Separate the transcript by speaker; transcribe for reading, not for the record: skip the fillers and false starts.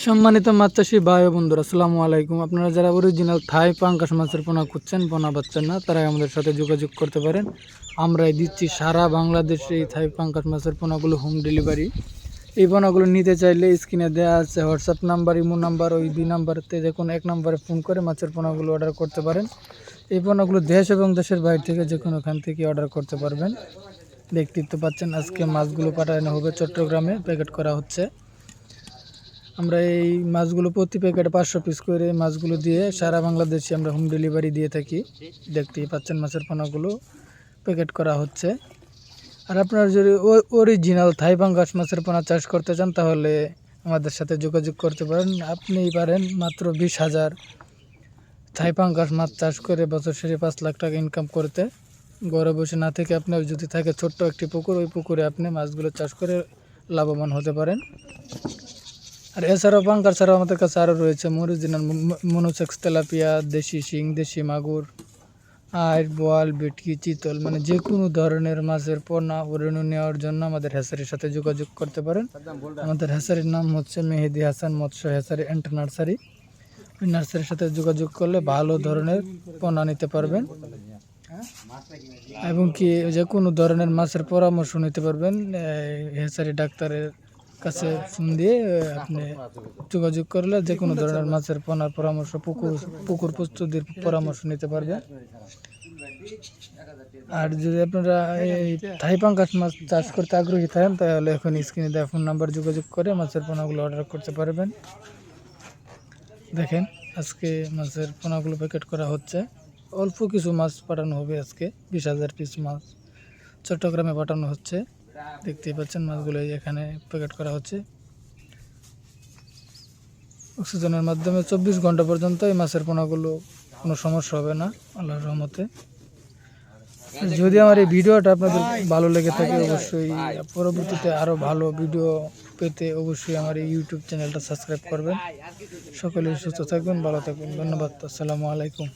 Speaker 1: সম্মানিত মাছ চাষি ভাই ও বন্ধুরা, আসসালামু আলাইকুম। আপনারা যারা অরিজিনাল থাই পাঙ্গাস মাছের পোনা খুঁজছেন, পোনা পাচ্ছেন না, তারাই আমাদের সাথে যোগাযোগ করতে পারেন। আমরাই দিচ্ছি সারা বাংলাদেশে এই থাই পাঙ্গাস মাছের পোনাগুলো হোম ডেলিভারি। এই পোনাগুলো নিতে চাইলে স্ক্রিনে দেওয়া আছে হোয়াটসঅ্যাপ নাম্বার, ইমো নাম্বার, ওই দুই নাম্বারতে যে কোনো এক নাম্বারে ফোন করে মাছের পোনাগুলো অর্ডার করতে পারেন। এই পোনাগুলো দেশ এবং দেশের বাইরে থেকে যে কোনোখান থেকে অর্ডার করতে পারবেন। দেখতেই তো পাচ্ছেন, আজকে মাছগুলো পাঠানো হবে চট্টগ্রামে, প্যাকেট করা হচ্ছে। আমরা এই মাছগুলো প্রতি প্যাকেটে 500 পিস করে মাছগুলো দিয়ে সারা বাংলাদেশে আমরা হোম ডেলিভারি দিয়ে থাকি। দেখতেই পাচ্ছেন মাছের পোনাগুলো প্যাকেট করা হচ্ছে। আর আপনারা যদি অরিজিনাল থাই পাঙ্গাস মাছের পোনা চাষ করতে চান, তাহলে আমাদের সাথে যোগাযোগ করতে পারেন। আপনিই পারেন মাত্র 20,000 থাই পাঙ্গাস মাছ চাষ করে বছর শেষে 5 লাখ টাকা ইনকাম করতে। ঘরে বসে না থেকে আপনার যদি থাকে ছোট্ট একটি পুকুর, ওই পুকুরে আপনি মাছগুলো চাষ করে লাভবান হতে পারেন। আর এছাড়াও পাঙ্গাস ছাড়াও আমাদের কাছে আরও রয়েছে অরিজিনাল মনোসেক্স, তেলাপিয়া, দেশি শিং, দেশি মাগুর, আইড়, বোয়াল, ভেটকি, চিতল, মানে যে কোনো ধরনের মাছের পোনা ও রেণু নেওয়ার জন্য আমাদের হ্যাচারির সাথে যোগাযোগ করতে পারেন। আমাদের হ্যাচারির নাম হচ্ছে মেহেদি হাসান মৎস্য হ্যাচারি অ্যান্ড নার্সারি। ওই নার্সারির সাথে যোগাযোগ করলে ভালো ধরনের পোনা নিতে পারবেন এবং কি যে কোনো ধরনের মাছের পরামর্শ নিতে পারবেন। হ্যাচারি ডাক্তারের কাছে ফোন দিয়ে আপনি যোগাযোগ করলে যে কোনো ধরনের মাছের পোনার পরামর্শ, পুকুর প্রস্তুতির পরামর্শ নিতে পারবেন। আর যদি আপনারা এই থাই পাঙ্গাস মাছ চাষ করতে আগ্রহী থাকেন, তাহলে এখন স্ক্রিনে দেওয়া ফোন নাম্বার যোগাযোগ করে মাছের পোনাগুলো অর্ডার করতে পারবেন। দেখেন, আজকে মাছের পোনাগুলো প্যাকেট করা হচ্ছে। অল্প কিছু মাছ পাঠানো হবে আজকে, 20,000 পিস মাছ চট্টগ্রামে পাঠানো হচ্ছে। দেখতেই পাচ্ছেন মাছগুলো এখানে প্যাকেট করা হচ্ছে। অক্সিজেনের মাধ্যমে 24 ঘন্টা পর্যন্ত এই মাছের পোনাগুলো কোনো সমস্যা হবে না, আল্লাহর রহমতে। যদি আমার এই ভিডিওটা আপনাদের ভালো লেগে থাকে, অবশ্যই পরবর্তীতে আরও ভালো ভিডিও পেতে অবশ্যই আমার এই ইউটিউব চ্যানেলটা সাবস্ক্রাইব করবেন। সকলেই সুস্থ থাকবেন, ভালো থাকবেন। ধন্যবাদ। আসসালামু আলাইকুম।